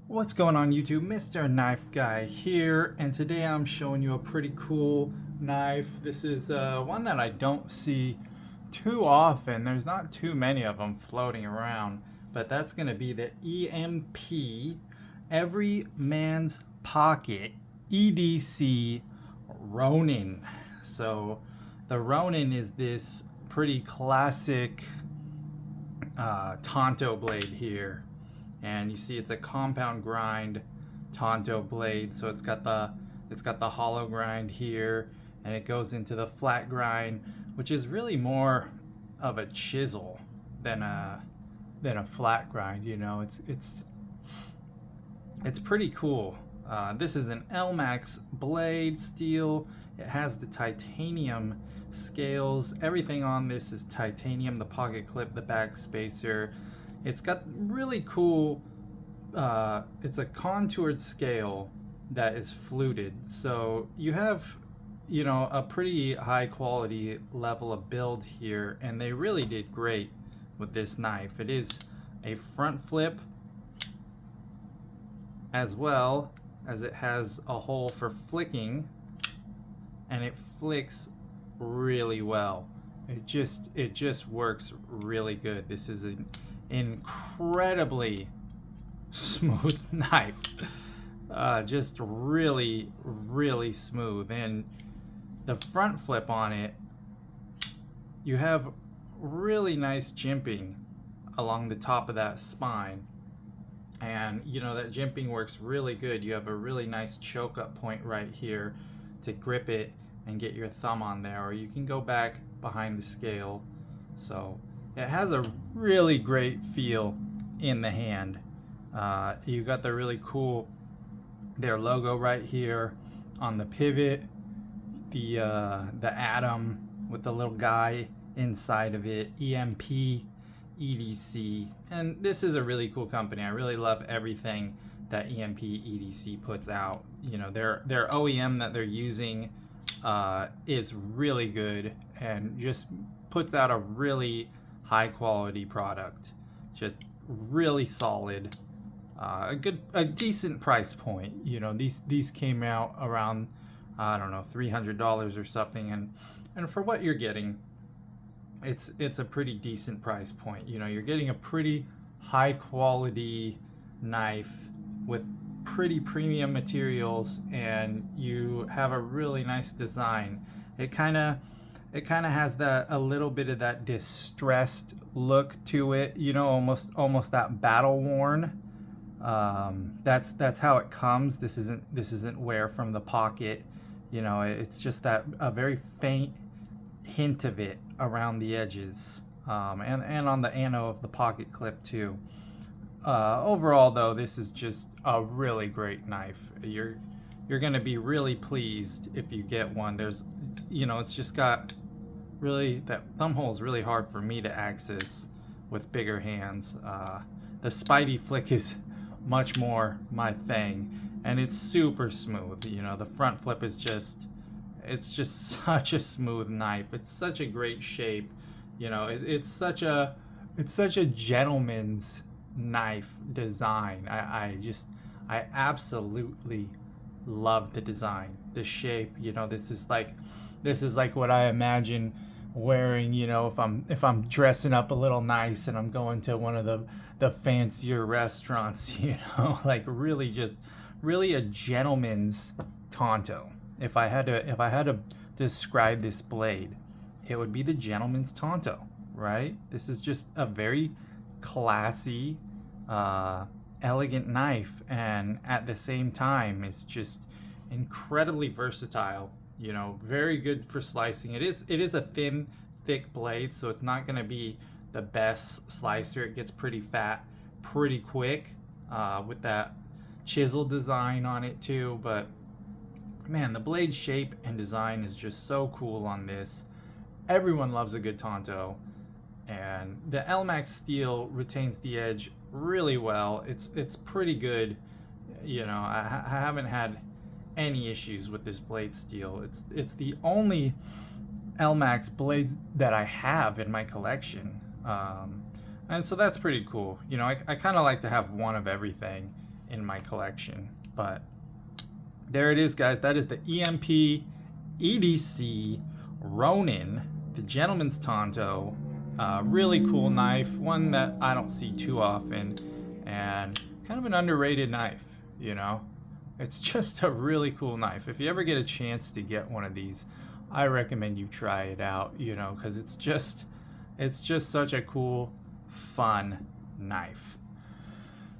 What's going on YouTube? Mr. Knife Guy here, and today I'm showing you a pretty cool knife. This is one that I don't see too often. There's not too many of them floating around, but that's going to be the EMP Every Man's Pocket EDC Ronin. So the Ronin is this pretty classic Tanto blade here, and you see it's a compound grind Tanto blade, so it's got the hollow grind here, and it goes into the flat grind, which is really more of a chisel than a flat grind. You know, it's pretty cool. This is an LMAX blade steel. It has the titanium scales. Everything on this is titanium. The pocket clip, the back spacer. It's got really cool, it's a contoured scale that is fluted. So you have, you know, a pretty high quality level of build here, and they really did great with this knife. It is a front flip, as well as it has a hole for flicking, and it flicks really well. It just works really good. This is an incredibly smooth knife. Just really smooth. And the front flip on it, you have really nice jimping along the top of that spine, and you know that jimping works really good. You have a really nice choke up point right here to grip it and get your thumb on there, or you can go back behind the scale. So it has a really great feel in the hand. You got the really cool their logo right here on the pivot, the atom with the little guy inside of it, EMP EDC, and this is a really cool company. I really love everything that EMP EDC puts out. You know, their OEM that they're using is really good and just puts out a really high quality product. Just really solid, a decent price point. You know, these came out around, I don't know, $300 or something, and for what you're getting, it's a pretty decent price point. You know, you're getting a pretty high quality knife with pretty premium materials, and you have a really nice design. It kind of has that, a little bit of that distressed look to it, you know, almost that battle worn. That's how it comes. This isn't wear from the pocket. You know, it's just that a very faint hint of it around the edges, and on the ano of the pocket clip too. Overall though, this is just a really great knife. You're gonna be really pleased if you get one. There's, you know, it's just got really, that thumb hole is really hard for me to access with bigger hands. The Spidey flick is much more my thing, and it's super smooth. You know, the front flip is just, it's just such a smooth knife. It's such a great shape. You know, it's such a gentleman's knife design. I absolutely love the design, the shape. You know, this is like what I imagine wearing, you know, if I'm dressing up a little nice and I'm going to one of the fancier restaurants, you know, like really a gentleman's Tanto. If I had to describe this blade, it would be the gentleman's Tanto, right? This is just a very classy, elegant knife, and at the same time, it's just incredibly versatile. You know, very good for slicing. It is a thin, thick blade, so it's not going to be the best slicer. It gets pretty fat pretty quick, with that chisel design on it too, but man, the blade shape and design is just so cool on this. Everyone loves a good Tanto, and the LMAX steel retains the edge really well. It's pretty good. You know, I haven't had any issues with this blade steel. It's the only LMAX blades that I have in my collection, and so that's pretty cool. You know, I kind of like to have one of everything in my collection. But there it is, guys. That is the EMP EDC Ronin, the Gentleman's Tanto. Really cool knife, one that I don't see too often, and kind of an underrated knife, you know. It's just a really cool knife. If you ever get a chance to get one of these, I recommend you try it out, you know, because it's just such a cool, fun knife.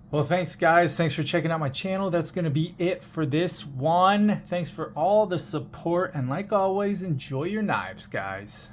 Well, thanks guys. Thanks for checking out my channel. That's going to be it for this one. Thanks for all the support, and like always, enjoy your knives, guys.